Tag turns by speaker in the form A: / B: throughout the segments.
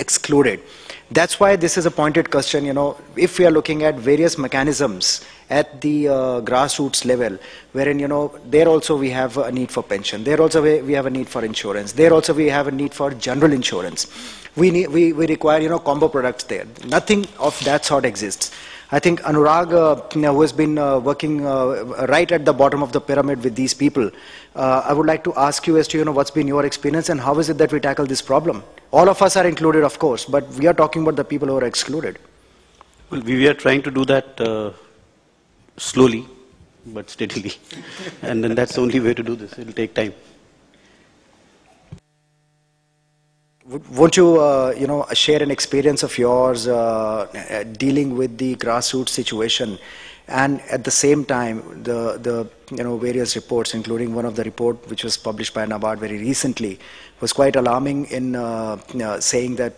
A: excluded. That's why this is a pointed question, if we are looking at various mechanisms at the grassroots level, wherein, there also we have a need for pension, there also we have a need for insurance, there also we have a need for general insurance. We require, combo products there. Nothing of that sort exists. I think Anurag, who has been working right at the bottom of the pyramid with these people, I would like to ask you as to, what's been your experience and how is it that we tackle this problem? All of us are included, of course, but we are talking about the people who are excluded.
B: Well, we are trying to do that slowly, but steadily. And then that's the only way to do this. It will take time.
A: Won't you, share an experience of yours dealing with the grassroots situation, and at the same time, the various reports, including one of the report which was published by NABARD very recently, was quite alarming in saying that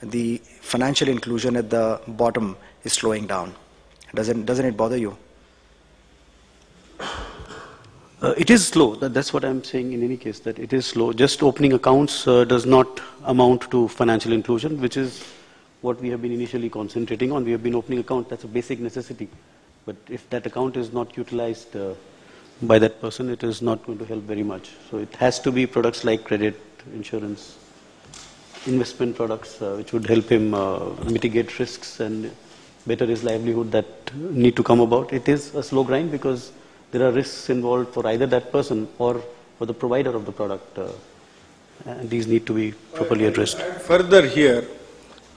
A: the financial inclusion at the bottom is slowing down. Doesn't it bother you?
B: It is slow. That's what I'm saying in any case, that it is slow. Just opening accounts does not amount to financial inclusion, which is what we have been initially concentrating on. We have been opening accounts. That's a basic necessity. But if that account is not utilized by that person, it is not going to help very much. So it has to be products like credit, insurance, investment products, which would help him mitigate risks and better his livelihood that need to come about. It is a slow grind because there are risks involved for either that person or for the provider of the product, and these need to be properly addressed.
C: Further here,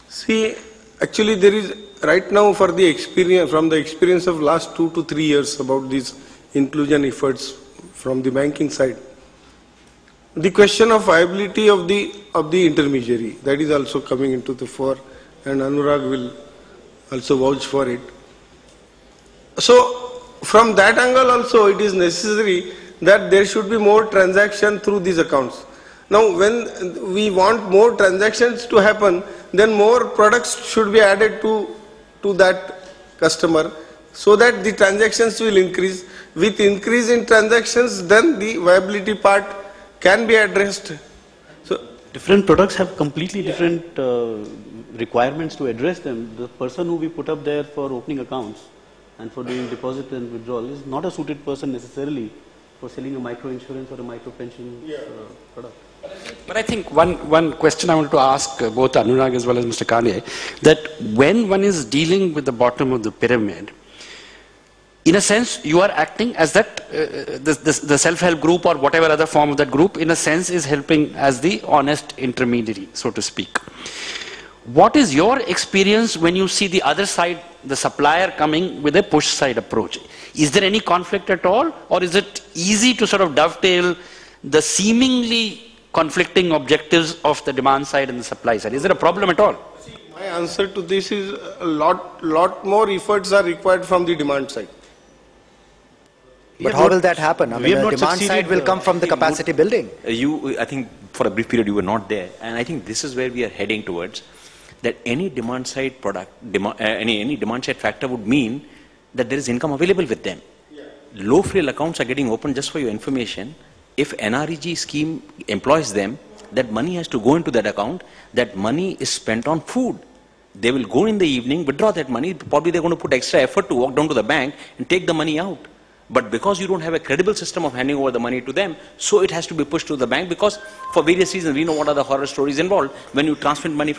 C: see, actually there is right now from the experience of last 2 to 3 years about these inclusion efforts from the banking side, the question of viability of the intermediary, that is also coming into the fore, and Anurag will also vouch for it. So from that angle also it is necessary that there should be more transaction through these accounts. Now when we want more transactions to happen, then more products should be added to that customer so that the transactions will increase. With increase in transactions, then the viability part can be addressed. So
B: different products have completely different requirements to address them. The person who we put up there for opening accounts and for doing deposit and withdrawal is not a suited person necessarily for selling a micro insurance or a micro pension product.
D: But I think one question I wanted to ask both Anurag as well as Mr. Kale, that when one is dealing with the bottom of the pyramid, in a sense you are acting as that the self-help group or whatever other form of that group, in a sense is helping as the honest intermediary, so to speak. What is your experience when you see the other side, the supplier coming with a push side approach? Is there any conflict at all, or is it easy to sort of dovetail the seemingly conflicting objectives of the demand side and the supply side? Is there a problem at all?
C: see, my answer to this is a lot more efforts are required from the demand side.
A: But how will that happen? I mean, the demand side will come from the capacity building.
E: I think for a brief period you were not there, and I think this is where we are heading towards, that any demand side product, any demand side factor would mean that there is income available with them. Yeah. Low frill accounts are getting opened, just for your information. If NREG scheme employs them, that money has to go into that account. That money is spent on food. They will go in the evening, withdraw that money. Probably they're going to put extra effort to walk down to the bank and take the money out. But because you don't have a credible system of handing over the money to them, so it has to be pushed to the bank, because for various reasons, we know what are the horror stories involved when you transmit money from